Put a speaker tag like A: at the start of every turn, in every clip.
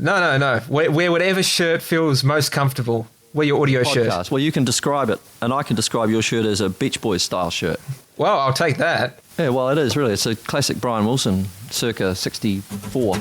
A: No. Wear whatever shirt feels most comfortable. Wear your audio shirt.
B: Well, you can describe it, and I can describe your shirt as a Beach Boys style shirt.
A: Well, I'll take that.
B: Yeah, well, it is really. It's a classic Brian Wilson, circa 64.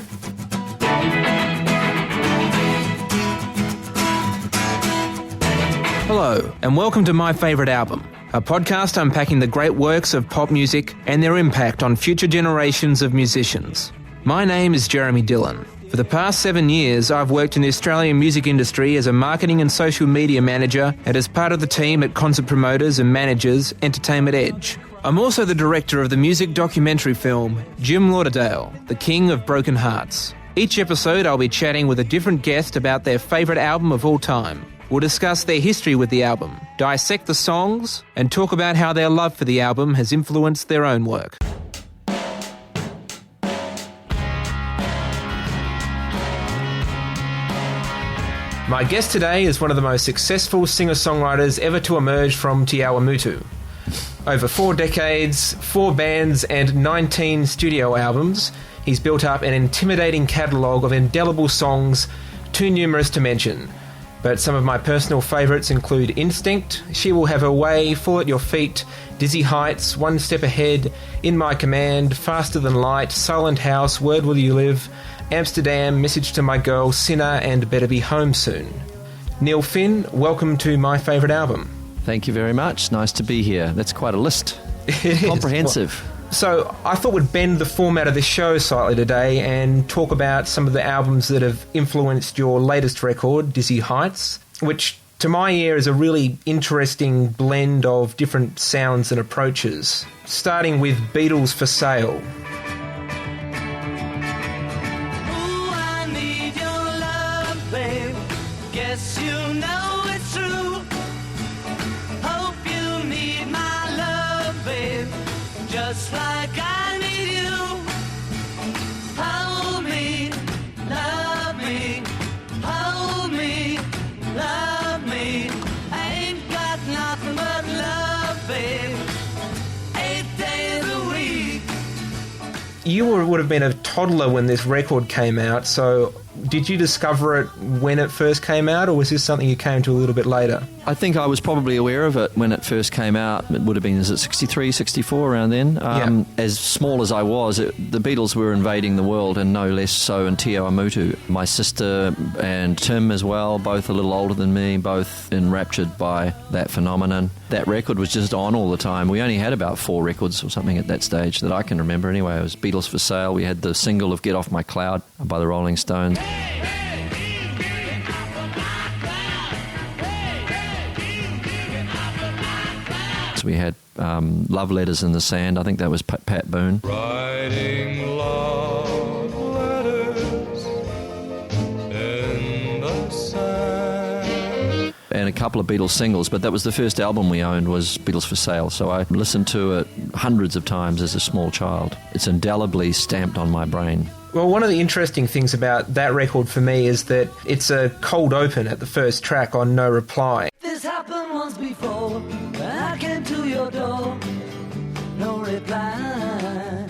A: Hello, and welcome to My Favourite Album, a podcast unpacking the great works of pop music and their impact on future generations of musicians. My name is Jeremy Dillon. For the past 7 years, I've worked in the Australian music industry as a marketing and social media manager and as part of the team at Concert Promoters and Managers Entertainment Edge. I'm also the director of the music documentary film Jim Lauderdale, The King of Broken Hearts. Each episode I'll be chatting with a different guest about their favourite album of all time. We'll discuss their history with the album, dissect the songs, and talk about how their love for the album has influenced their own work. My guest today is one of the most successful singer-songwriters ever to emerge from Te Awamutu. Over 4 decades, 4 bands and 19 studio albums, he's built up an intimidating catalogue of indelible songs, too numerous to mention. But some of my personal favourites include Instinct, She Will Have Her Way, Fall at Your Feet, Dizzy Heights, One Step Ahead, In My Command, Faster Than Light, Silent House, Where Will You Live, Amsterdam, Message to My Girl, Sinner, and Better Be Home Soon. Neil Finn, welcome to My Favourite Album.
B: Thank you very much. Nice to be here. That's quite a list.
A: It
B: comprehensive.
A: So I thought we'd bend the format of this show slightly today and talk about some of the albums that have influenced your latest record, Dizzy Heights, which to my ear is a really interesting blend of different sounds and approaches, starting with Beatles for Sale.
C: Just like I need you. Hold me, love me, hold me, love me. I ain't got nothing but love, babe. 8 days a week.
A: You would have been a toddler when this record came out, so did you discover it when it first came out, or was this something you came to a little bit later?
B: I think I was probably aware of it when it first came out. It would have been, 63, 64, around then? As small as I was, the Beatles were invading the world, and no less so in Te Awamutu. My sister and Tim as well, both a little older than me, both enraptured by that phenomenon. That record was just on all the time. We only had about 4 records or something at that stage that I can remember anyway. It was Beatles for Sale. We had the single of Get Off My Cloud by the Rolling Stones. We had Love Letters in the Sand. I think that was Pat Boone.
D: Writing love letters in the sand.
B: And a couple of Beatles singles, but that was the first album we owned, was Beatles for Sale. So I listened to it hundreds of times as a small child. It's indelibly stamped on my brain.
A: Well, one of the interesting things about that record for me is that it's a cold open at the first track on No Reply.
C: This happened once before, when I came to your door. No reply.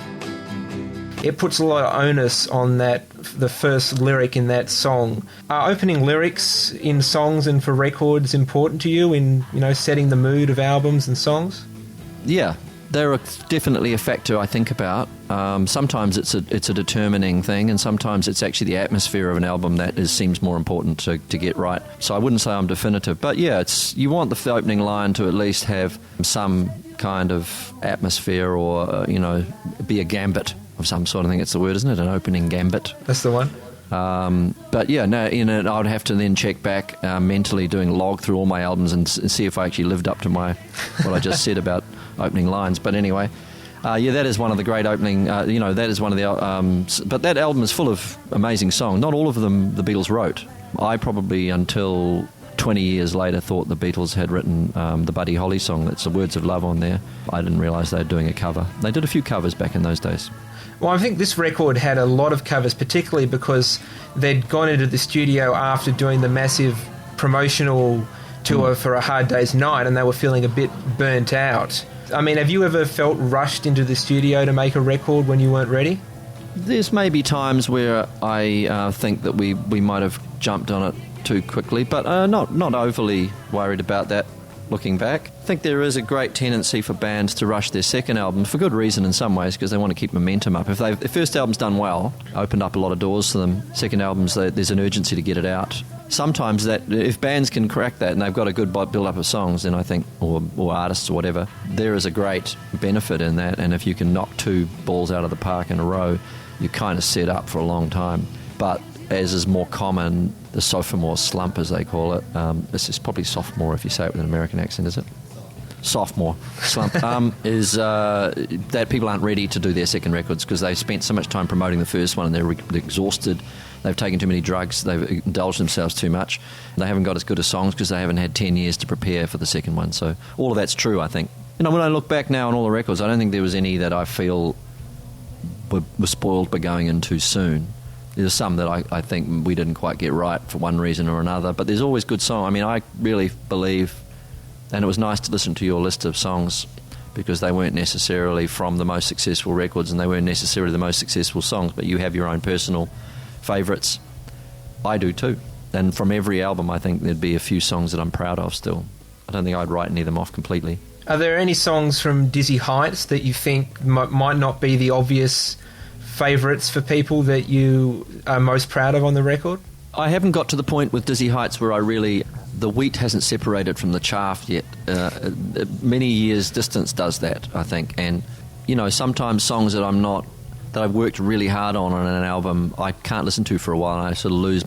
A: It puts a lot of onus on the first lyric in that song. Are opening lyrics in songs and for records important to you in, setting the mood of albums and songs?
B: Yeah, they're definitely a factor I think about. Sometimes it's a determining thing, and sometimes it's actually the atmosphere of an album that seems more important to get right. So I wouldn't say I'm definitive, but yeah, you want the opening line to at least have some kind of atmosphere, or be a gambit of some sort. I think it's the word, isn't it? An opening gambit.
A: That's the one.
B: But yeah, no, I would have to then check back mentally, doing log through all my albums and see if I actually lived up to what I just said about opening lines. But anyway, that is one of the great opening. That is one of the. But that album is full of amazing songs. Not all of them the Beatles wrote. I probably, until 20 years later, thought the Beatles had written the Buddy Holly song that's the Words of Love on there. I didn't realise they were doing a cover. They did a few covers back in those days.
A: Well, I think this record had a lot of covers, particularly because they'd gone into the studio after doing the massive promotional tour for A Hard Day's Night, and they were feeling a bit burnt out. I mean, have you ever felt rushed into the studio to make a record when you weren't ready?
B: there's maybe times where I think that we might have jumped on it too quickly, but not overly worried about that looking back. I think there is a great tendency for bands to rush their second album, for good reason in some ways, because they want to keep momentum up. If their first album's done well, opened up a lot of doors to them, second albums, there's an urgency to get it out. Sometimes that, if bands can crack that and they've got a good build-up of songs, then I think, or artists or whatever, there is a great benefit in that, and if you can knock 2 balls out of the park in a row, you're kind of set up for a long time. But as is more common, the sophomore slump, as they call it, this is probably sophomore if you say it with an American accent, is it? Sophomore slump, is that people aren't ready to do their second records because they've spent so much time promoting the first one and they're exhausted. They've taken too many drugs, they've indulged themselves too much. They haven't got as good as songs because they haven't had 10 years to prepare for the second one. So all of that's true, I think. When I look back now on all the records, I don't think there was any that I feel were spoiled by going in too soon. There's some that I think we didn't quite get right for one reason or another, but there's always good songs. I mean, I really believe, and it was nice to listen to your list of songs because they weren't necessarily from the most successful records and they weren't necessarily the most successful songs, but you have your own personal favourites. I do too. And from every album, I think there'd be a few songs that I'm proud of still. I don't think I'd write any of them off completely.
A: Are there any songs from Dizzy Heights that you think might not be the obvious favourites for people that you are most proud of on the record?
B: I haven't got to the point with Dizzy Heights where the wheat hasn't separated from the chaff yet. Many years distance does that, I think. And, sometimes songs that I've worked really hard on an album, I can't listen to for a while and I sort of lose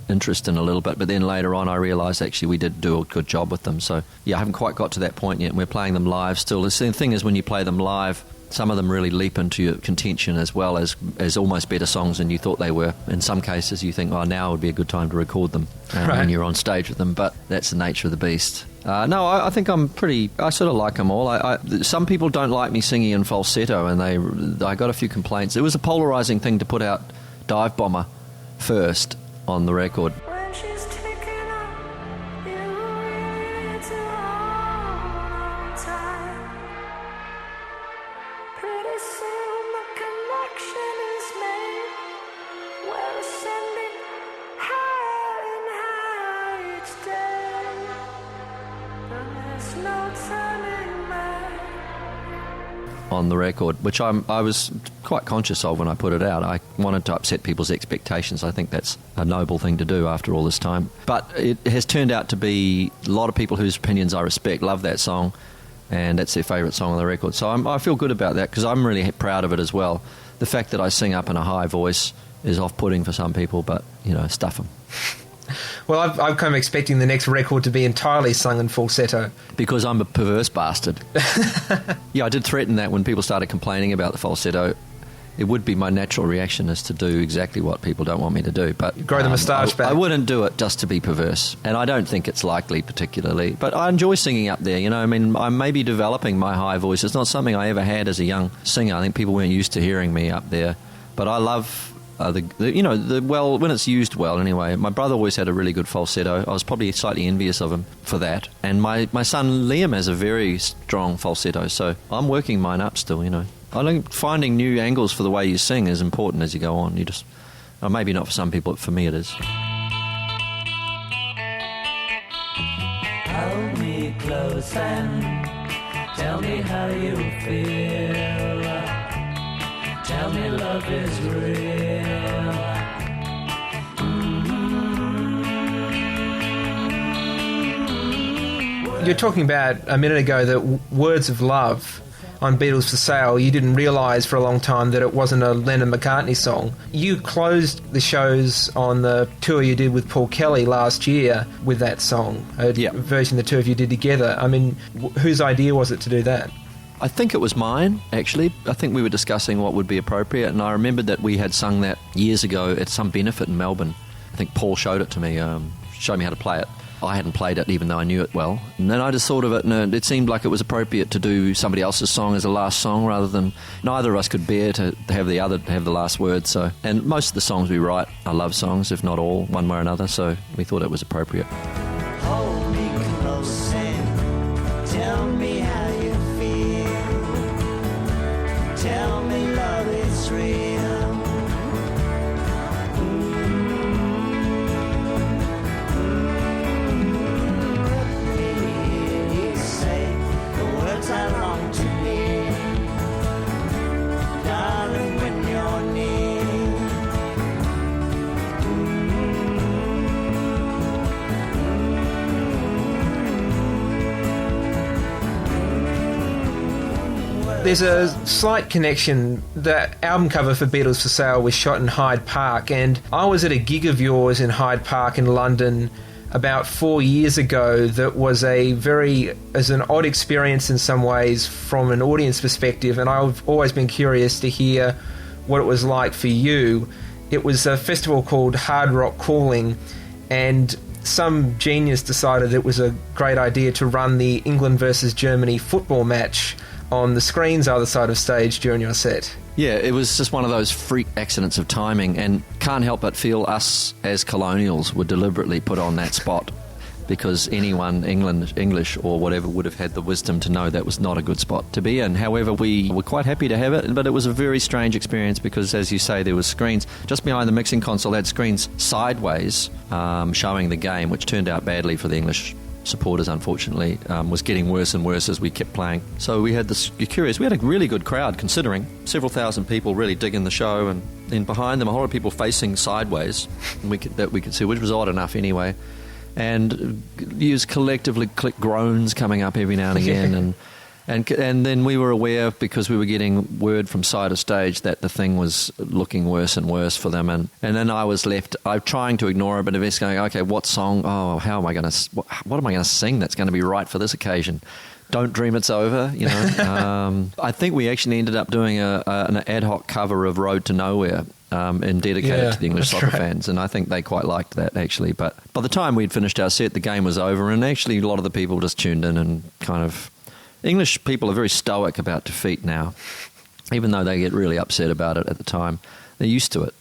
B: interest in a little bit. But then later on I realise actually we did do a good job with them. So, yeah, I haven't quite got to that point yet. We're playing them live still. The thing is when you play them live, some of them really leap into your contention as well as almost better songs than you thought they were. In some cases you think, now would be a good time to record them when you're on stage with them, but that's the nature of the beast. I think I sort of like them all. Some people don't like me singing in falsetto, and I got a few complaints. It was a polarising thing to put out Dive Bomber first on the record.
E: When she's taken up, you really need to hold on tight. Pretty soon the connection is made. We're ascending higher and higher each day. There's no turning back.
B: On the record, which I was quite conscious of when I put it out. I wanted to upset people's expectations. I think that's a noble thing to do after all this time. But it has turned out to be a lot of people whose opinions I respect love that song, and that's their favourite song on the record. So I feel good about that because I'm really proud of it as well. The fact that I sing up in a high voice is off-putting for some people, but, stuff them.
A: Well, I'm kind of expecting the next record to be entirely sung in falsetto.
B: Because I'm a perverse bastard. Yeah, I did threaten that when people started complaining about the falsetto. It would be my natural reaction is to do exactly what people don't want me to do. But
A: grow the moustache back.
B: I wouldn't do it just to be perverse. And I don't think it's likely particularly. But I enjoy singing up there. I'm maybe developing my high voice. It's not something I ever had as a young singer. I think people weren't used to hearing me up there. But I love... when it's used well anyway. My brother always had a really good falsetto. I was probably slightly envious of him for that. And my son Liam has a very strong falsetto, so I'm working mine up still, I think finding new angles for the way you sing is important as you go on. Maybe not for some people, but for me it is.
C: Hold me close and tell me how you feel. Tell me love is real.
A: You're talking about a minute ago that Words of Love on Beatles for Sale, you didn't realise for a long time that it wasn't a Lennon-McCartney song. You closed the shows on the tour you did with Paul Kelly last year with that song, a version the two of you did together. I mean, whose idea was it to do that?
B: I think it was mine, actually. I think we were discussing what would be appropriate, and I remembered that we had sung that years ago at some benefit in Melbourne. I think Paul showed it to me, showed me how to play it. I hadn't played it, even though I knew it well. And then I just thought of it, and it seemed like it was appropriate to do somebody else's song as a last song, rather than neither of us could bear to have the other have the last word. So, and most of the songs we write are love songs, if not all, one way or another. So we thought it was appropriate.
C: Hold me close and tell me how you feel. Tell me love is real.
A: There's a slight connection. The album cover for Beatles for Sale was shot in Hyde Park, and I was at a gig of yours in Hyde Park in London about 4 years ago that was as an odd experience in some ways from an audience perspective, and I've always been curious to hear what it was like for you. It was a festival called Hard Rock Calling, and some genius decided it was a great idea to run the England versus Germany football match on the screens either side of stage during your set.
B: Yeah, it was just one of those freak accidents of timing, and can't help but feel us as colonials were deliberately put on that spot, because anyone, English or whatever, would have had the wisdom to know that was not a good spot to be in. However, we were quite happy to have it, but it was a very strange experience because, as you say, there were screens just behind the mixing console, had screens sideways showing the game, which turned out badly for the English supporters, unfortunately. Was getting worse and worse as we kept playing. So we had this, you're curious, we had a really good crowd, considering several thousand people really digging the show, and then behind them a whole lot of people facing sideways that we could see, which was odd enough anyway. And used collectively click groans coming up every now and again, and then we were aware, because we were getting word from side of stage, that the thing was looking worse and worse for them, and then I was left. I'm trying to ignore it, but eventually going, okay, what song? Oh, how am I going to? What am I going to sing that's going to be right for this occasion? Don't Dream It's Over, you know. I think we actually ended up doing an ad hoc cover of Road to Nowhere, and dedicated to the English soccer fans, and I think they quite liked that, actually. But by the time we'd finished our set, the game was over, and actually a lot of the people just tuned in and kind of... English people are very stoic about defeat now, even though they get really upset about it at the time. They're used to it.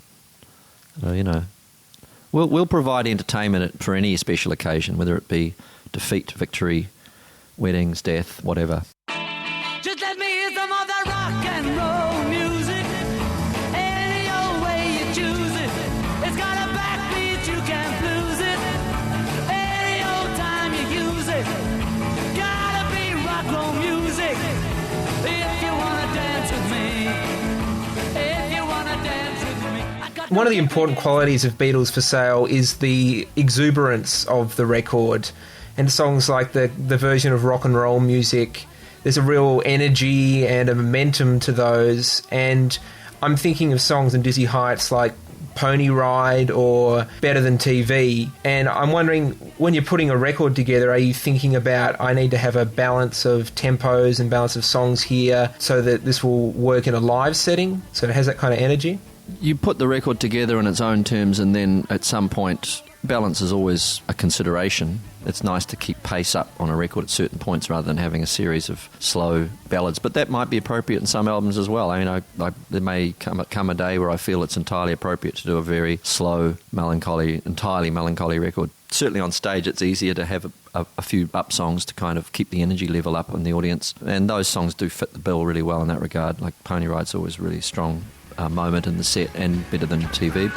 B: You know, we'll provide entertainment for any special occasion, whether it be defeat, victory, weddings, death, whatever.
C: Just let me hear some of that rock and roll music. Any old way you choose it. It's got a backbeat, you can't lose it. Any old time you use it. Gotta be rock roll music. If you wanna dance with me. If you wanna dance with me.
A: One of the important qualities of Beatles for Sale is the exuberance of the record. And songs like the version of Rock and Roll Music, there's a real energy and a momentum to those. And I'm thinking of songs in Dizzy Heights like Pony Ride or Better Than TV. And I'm wondering, when you're putting a record together, are you thinking about, I need to have a balance of tempos and balance of songs here so that this will work in a live setting? So it has that kind of energy?
B: You put the record together in its own terms, and then at some point, balance is always a consideration. It's nice to keep pace up on a record at certain points rather than having a series of slow ballads, but that might be appropriate in some albums as well. I mean, there may come a day where I feel it's entirely appropriate to do a very slow, entirely melancholy record. Certainly on stage it's easier to have a few up songs to kind of keep the energy level up in the audience, and those songs do fit the bill really well in that regard. Like Pony Ride's always a really strong moment in the set, and Better Than TV.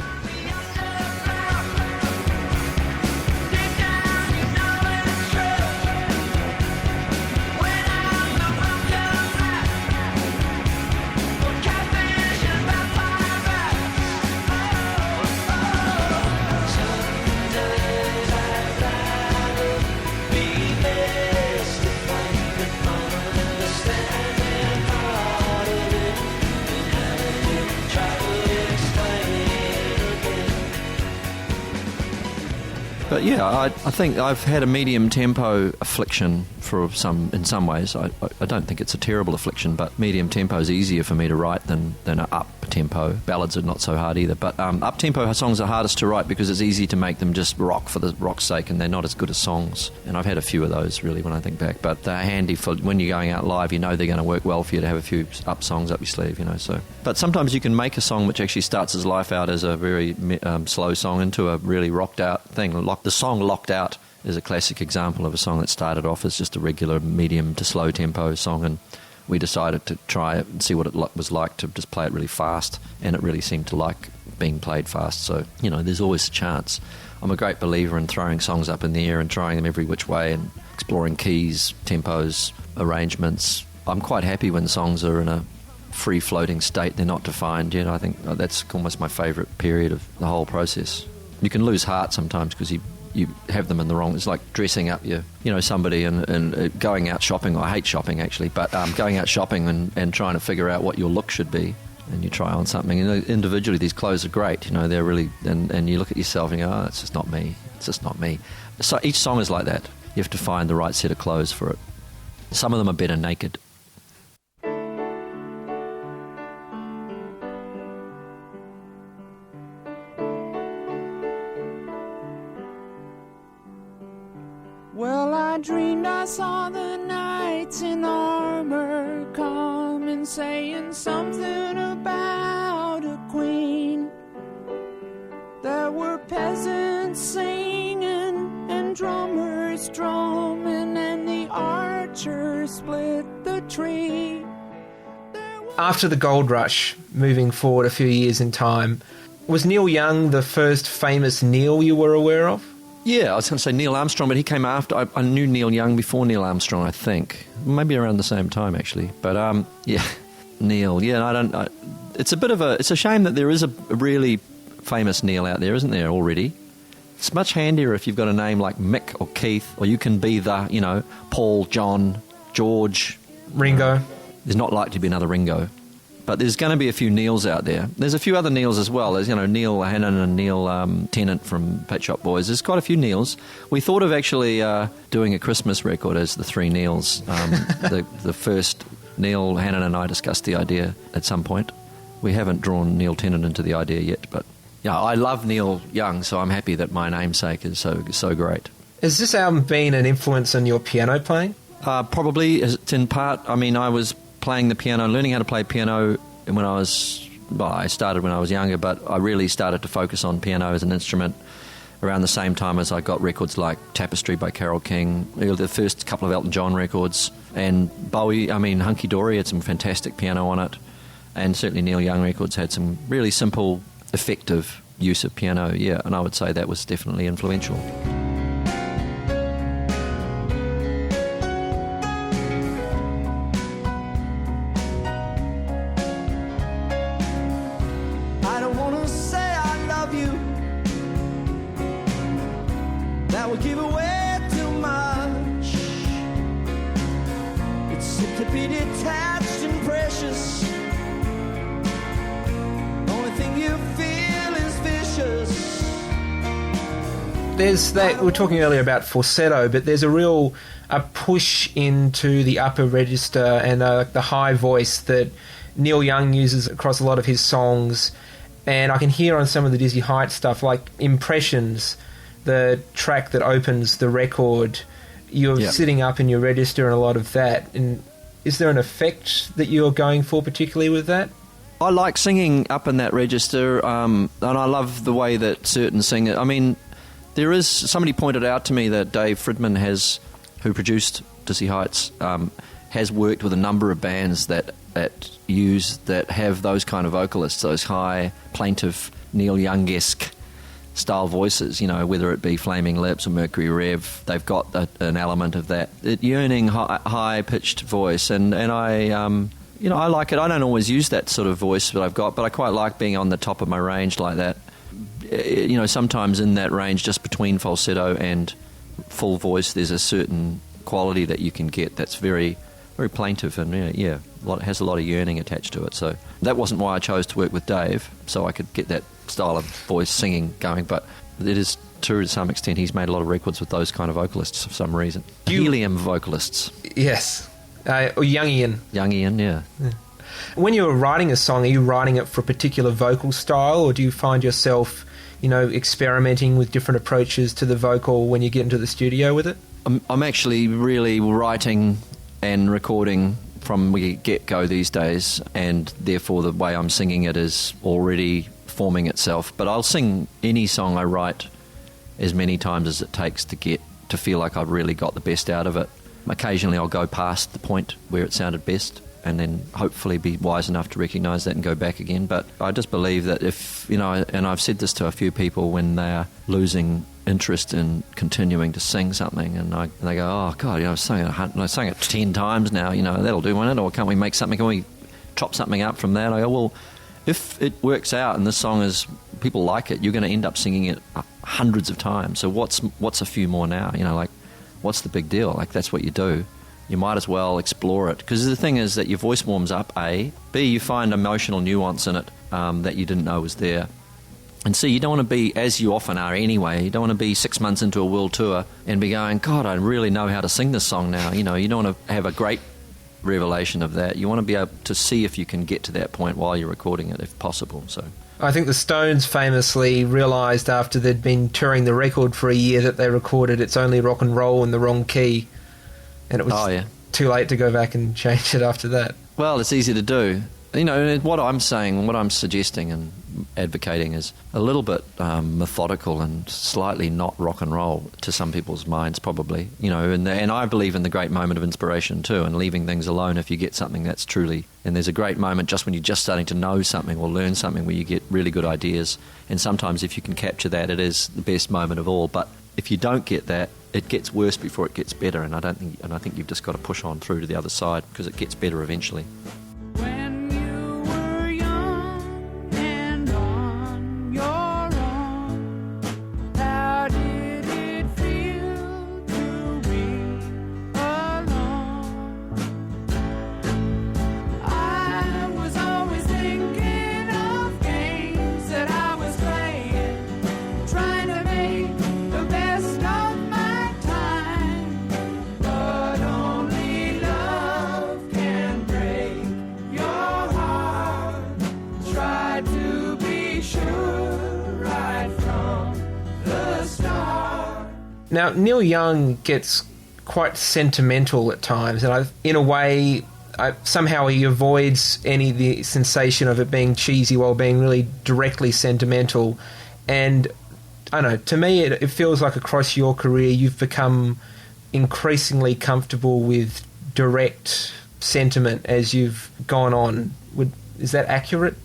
B: But yeah, I think I've had a medium tempo affliction in some ways. I don't think it's a terrible affliction, but medium tempo is easier for me to write than an up tempo. Ballads are not so hard either, but up tempo songs are hardest to write because it's easy to make them just rock for the rock's sake, and they're not as good as songs. And I've had a few of those really when I think back, but they're handy for when you're going out live. You know they're going to work well for you to have a few up songs up your sleeve, you know. So, but sometimes you can make a song which actually starts its life out as a very slow song into a really rocked out thing. The song Locked Out is a classic example of a song that started off as just a regular medium to slow tempo song, and we decided to try it and see what it was like to just play it really fast, and it really seemed to like being played fast. So, you know, there's always a chance. I'm a great believer in throwing songs up in the air and trying them every which way and exploring keys, tempos, arrangements. I'm quite happy when songs are in a free-floating state. They're not defined, you know. I think that's almost my favourite period of the whole process. You can lose heart sometimes because you you have them in the wrong. It's like dressing up somebody and going out shopping. I hate shopping actually, but going out shopping and trying to figure out what your look should be. And you try on something, and individually these clothes are great. They're really, and you look at yourself and you go, oh, it's just not me. It's just not me. So each song is like that. You have to find the right set of clothes for it. Some of them are better naked.
E: Well, I dreamed I saw the knights in armor come and saying something about a queen. There were peasants singing and drummers drumming, and the archers split the tree.
A: After the Gold Rush, moving forward a few years in time, was Neil Young the first famous Neil you were aware of?
B: Yeah, I was going to say Neil Armstrong, but he came after. I knew Neil Young before Neil Armstrong, I think. Maybe around the same time, actually. But, yeah, Neil. Yeah, it's a shame that there is a really famous Neil out there, isn't there, already? It's much handier if you've got a name like Mick or Keith, or you can be the, Paul, John, George.
A: Ringo.
B: There's not likely to be another Ringo. But there's going to be a few Neils out there. There's a few other Neils as well. There's, Neil Hannon and Neil Tennant from Pet Shop Boys. There's quite a few Neils. We thought of actually doing a Christmas record as the three Neils. The first, Neil Hannon and I discussed the idea at some point. We haven't drawn Neil Tennant into the idea yet, but yeah, I love Neil Young, so I'm happy that my namesake is so great.
A: Has this album been an influence on your piano playing?
B: Probably. It's in part. I mean, I was playing the piano, learning how to play piano when I started when I was younger, but I really started to focus on piano as an instrument around the same time as I got records like Tapestry by Carole King, the first couple of Elton John records, and Bowie, Hunky Dory had some fantastic piano on it, and certainly Neil Young records had some really simple, effective use of piano, yeah, and I would say that was definitely influential.
A: There's that, we were talking earlier about falsetto, but there's a push into the upper register and the high voice that Neil Young uses across a lot of his songs, and I can hear on some of the Dizzy Heights stuff, like Impressions, the track that opens the record, you're sitting up in your register and a lot of that. And is there an effect that you're going for particularly with that?
B: I like singing up in that register, and I love the way that certain singers... there is... Somebody pointed out to me that Dave Fridman who produced Dizzy Heights, has worked with a number of bands that have those kind of vocalists, those high, plaintive, Neil Young-esque style voices, whether it be Flaming Lips or Mercury Rev. They've got an element of that yearning, high-pitched voice, and I... I like it. I don't always use that sort of voice that I've got, but I quite like being on the top of my range like that. Sometimes in that range, just between falsetto and full voice, there's a certain quality that you can get that's very, very plaintive and, has a lot of yearning attached to it. So that wasn't why I chose to work with Dave, so I could get that style of voice singing going, but it is true to some extent he's made a lot of records with those kind of vocalists for some reason. Helium vocalists.
A: Yes. Or Youngian.
B: Youngian, yeah.
A: When you're writing a song, are you writing it for a particular vocal style, or do you find yourself, experimenting with different approaches to the vocal when you get into the studio with it?
B: I'm actually really writing and recording from the get-go these days, and therefore the way I'm singing it is already forming itself. But I'll sing any song I write as many times as it takes to feel like I've really got the best out of it. Occasionally I'll go past the point where it sounded best and then hopefully be wise enough to recognise that and go back again. But I just believe that if, and I've said this to a few people when they're losing interest in continuing to sing something, and they go, oh, God, I sang it 10 times now, that'll do, won't it? Or can't we make something, can we chop something up from that? I go, well, if it works out and this song is, people like it, you're going to end up singing it hundreds of times. So what's a few more now? You know, like, what's the big deal? Like, that's what you do. You might as well explore it. Because the thing is that your voice warms up, A. B, you find emotional nuance in it that you didn't know was there. And C, you don't want to be, as you often are anyway, you don't want to be 6 months into a world tour and be going, God, I really know how to sing this song now. You know, you don't want to have a great revelation of that. You want to be able to see if you can get to that point while you're recording it, if possible. So
A: I think the Stones famously realised after they'd been touring the record for a year that they recorded It's Only Rock and Roll in the wrong key, and it was too late to go back and change it after that.
B: Well, it's easy to do. You know, what I'm saying, what I'm suggesting and advocating is a little bit methodical and slightly not rock and roll to some people's minds, probably. You know, and I believe in the great moment of inspiration too, and leaving things alone if you get something that's truly. And there's a great moment just when you're just starting to know something or learn something where you get really good ideas. And sometimes if you can capture that, it is the best moment of all. But if you don't get that, it gets worse before it gets better. And I think you've just got to push on through to the other side because it gets better eventually.
C: When you were young and on your own, how did it feel to be alone? I was always thinking of games that I was playing, trying to make the best of my time, but only love can break your heart. Try to be sure right from the start.
A: Now, Neil Young gets quite sentimental at times, and in a way, somehow he avoids any of the sensation of it being cheesy while being really directly sentimental. And I don't know, to me, it feels like across your career, you've become increasingly comfortable with direct sentiment as you've gone on. Is that accurate?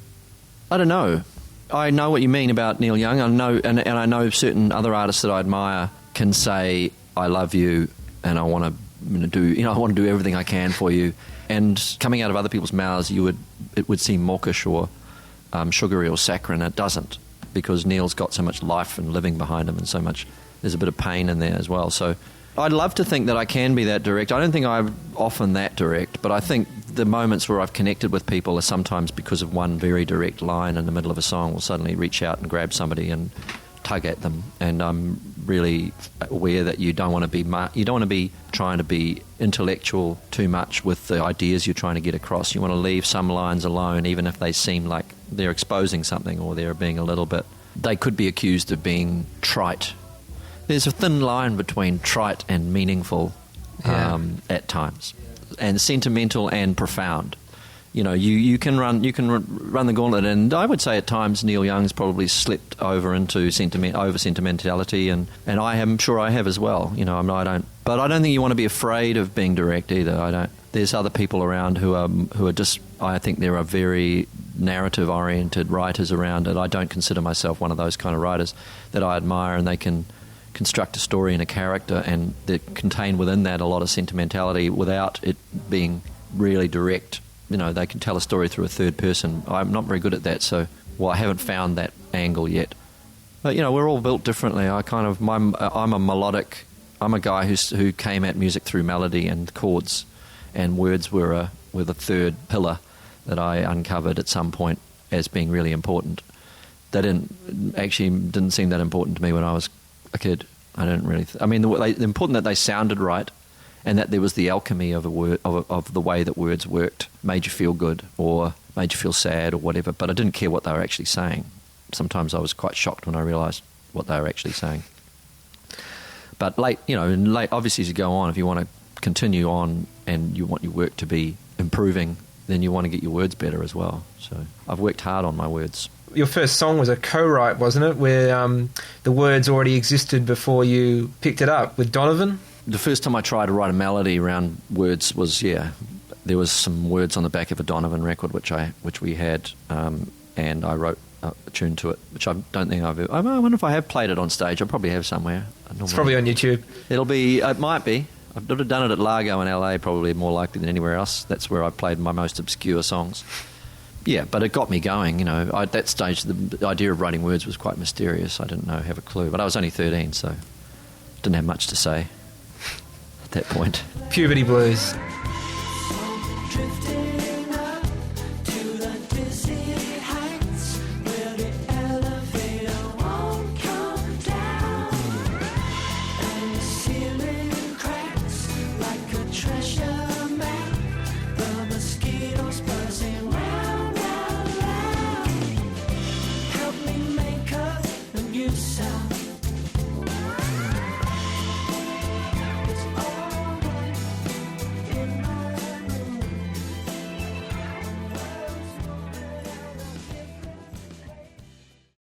B: I don't know. I know what you mean about Neil Young. I know, and I know certain other artists that I admire can say, "I love you," and I want to do, I want to do everything I can for you. And coming out of other people's mouths, it would seem mawkish or sugary or saccharine. It doesn't, because Neil's got so much life and living behind him, and so much. There's a bit of pain in there as well. So I'd love to think that I can be that direct. I don't think I'm often that direct, but I think the moments where I've connected with people are sometimes because of one very direct line in the middle of a song. Will suddenly reach out and grab somebody and tug at them, and I'm really aware that you don't want to be trying to be intellectual too much with the ideas you're trying to get across. You want to leave some lines alone, even if they seem like they're exposing something or they're being a little bit. They could be accused of being trite. There's a thin line between trite and meaningful at times, and sentimental and profound. You know, you can run the gauntlet, and I would say at times Neil Young's probably slipped over into over sentimentality, and I am sure I have as well. You know, but I don't think you want to be afraid of being direct either. There's other people around who are just. I think there are very narrative oriented writers around it. I don't consider myself one of those kind of writers that I admire, and they can construct a story and a character, and they contain within that a lot of sentimentality without it being really direct. You know, they can tell a story through a third person. I'm not very good at that, so I haven't found that angle yet. But you know, we're all built differently. I'm a melodic. I'm a guy who came at music through melody and chords, and words were the third pillar that I uncovered at some point as being really important. They didn't seem that important to me when I was a kid. I don't really. The important that they sounded right, and that there was the alchemy of a word, of the way that words worked, made you feel good or made you feel sad or whatever. But I didn't care what they were actually saying. Sometimes I was quite shocked when I realised what they were actually saying. But obviously as you go on, if you want to continue on and you want your work to be improving, then you want to get your words better as well. So I've worked hard on my words.
A: Your first song was a co-write, wasn't it, where the words already existed before you picked it up, with Donovan?
B: The first time I tried to write a melody around words was, there was some words on the back of a Donovan record which we had, and I wrote a tune to it, which I don't think I've ever... I wonder if I have played it on stage. I probably have somewhere.
A: It's probably on YouTube.
B: It might be. I would have done it at Largo in LA, probably more likely than anywhere else. That's where I played my most obscure songs. Yeah, but it got me going. At that stage, the idea of writing words was quite mysterious. I didn't have a clue. But I was only 13, so didn't have much to say at that point.
A: Puberty blues.